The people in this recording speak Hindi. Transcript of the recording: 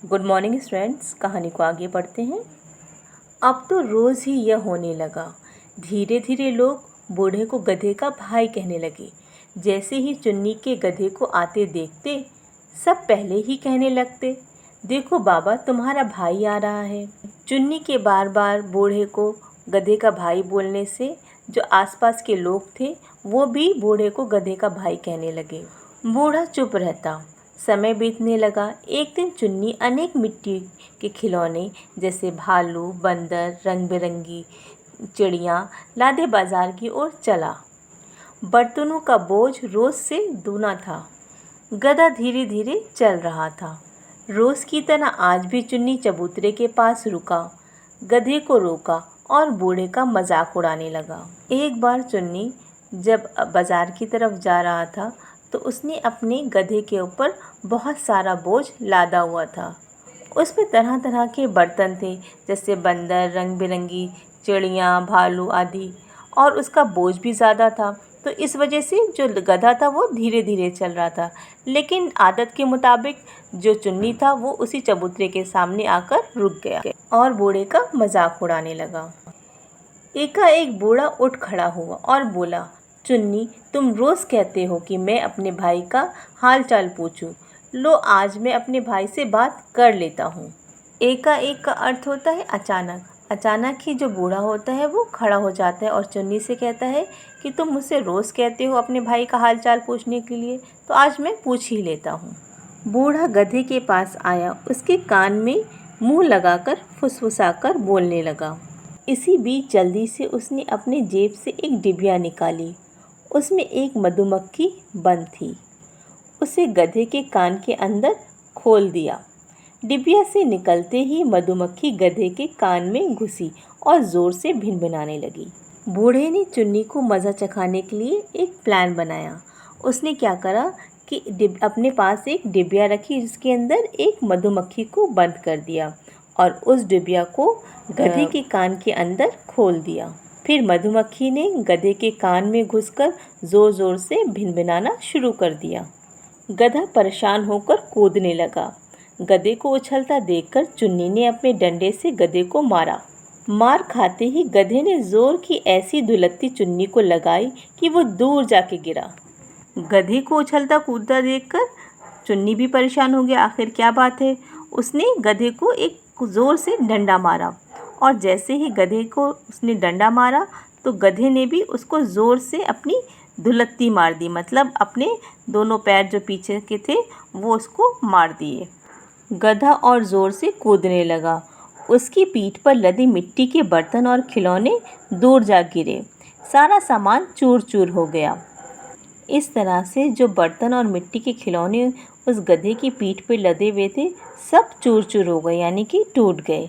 Good morning students. कहानी को आगे बढ़ते हैं। अब तो रोज़ ही यह होने लगा। धीरे धीरे लोग बूढ़े को गधे का भाई कहने लगे। जैसे ही चुन्नी के गधे को आते देखते सब पहले ही कहने लगते, देखो बाबा, तुम्हारा भाई आ रहा है। चुन्नी के बार बार बूढ़े को गधे का भाई बोलने से जो आसपास के लोग थे वो भी बूढ़े को गधे का भाई कहने लगे। बूढ़ा चुप रहता। समय बीतने लगा। एक दिन चुन्नी अनेक मिट्टी के खिलौने जैसे भालू, बंदर, रंग बिरंगी चिड़ियाँ लादे बाजार की ओर चला। बर्तनों का बोझ रोज़ से दूना था। गधा धीरे धीरे चल रहा था। रोज़ की तरह आज भी चुन्नी चबूतरे के पास रुका, गधे को रोका और बूढ़े का मजाक उड़ाने लगा। एक बार चुन्नी जब बाजार की तरफ जा रहा था तो उसने अपने गधे के ऊपर बहुत सारा बोझ लादा हुआ था। उसमें तरह तरह के बर्तन थे जैसे बंदर, रंग बिरंगी चिड़ियाँ, भालू आदि, और उसका बोझ भी ज़्यादा था। तो इस वजह से जो गधा था वो धीरे धीरे चल रहा था, लेकिन आदत के मुताबिक जो चुन्नी था वो उसी चबूतरे के सामने आकर रुक गया और बूढ़े का मजाक उड़ाने लगा। एकाएक बूढ़ा उठ खड़ा हुआ और बोला, चुन्नी, तुम रोज़ कहते हो कि मैं अपने भाई का हाल चाल पूछूं। लो, आज मैं अपने भाई से बात कर लेता हूँ। एकाएक का अर्थ होता है अचानक। अचानक ही जो बूढ़ा होता है वो खड़ा हो जाता है और चुन्नी से कहता है कि तुम मुझसे रोज़ कहते हो अपने भाई का हाल चाल पूछने के लिए, तो आज मैं पूछ ही लेता हूँ। बूढ़ा गधे के पास आया। उसके कान में मुँह लगाकर फुसफुसाकर बोलने लगा। इसी बीच जल्दी से उसने अपने जेब से एक डिबिया निकाली। उसमें एक मधुमक्खी बंद थी। उसे गधे के कान के अंदर खोल दिया। डिबिया से निकलते ही मधुमक्खी गधे के कान में घुसी और ज़ोर से भिनभिनाने लगी। बूढ़े ने चुन्नी को मज़ा चखाने के लिए एक प्लान बनाया। उसने क्या करा कि अपने पास एक डिबिया रखी जिसके अंदर एक मधुमक्खी को बंद कर दिया और उस डिबिया को गधे के कान के अंदर खोल दिया। फिर मधुमक्खी ने गधे के कान में घुसकर ज़ोर ज़ोर से भिनभिनाना शुरू कर दिया। गधा परेशान होकर कूदने लगा। गधे को उछलता देखकर चुन्नी ने अपने डंडे से गधे को मारा। मार खाते ही गधे ने ज़ोर की ऐसी धुलत्ती चुन्नी को लगाई कि वो दूर जाके गिरा। गधे को उछलता कूदता देखकर चुन्नी भी परेशान हो गया। आखिर क्या बात है। उसने गधे को एक ज़ोर से डंडा मारा और जैसे ही गधे को उसने डंडा मारा तो गधे ने भी उसको ज़ोर से अपनी धुलत्ती मार दी, मतलब अपने दोनों पैर जो पीछे के थे वो उसको मार दिए। गधा और ज़ोर से कूदने लगा। उसकी पीठ पर लदे मिट्टी के बर्तन और खिलौने दूर जा गिरे। सारा सामान चूर चूर हो गया। इस तरह से जो बर्तन और मिट्टी के खिलौने उस गधे की पीठ पर लदे हुए थे सब चूर चूर हो गए, यानी कि टूट गए।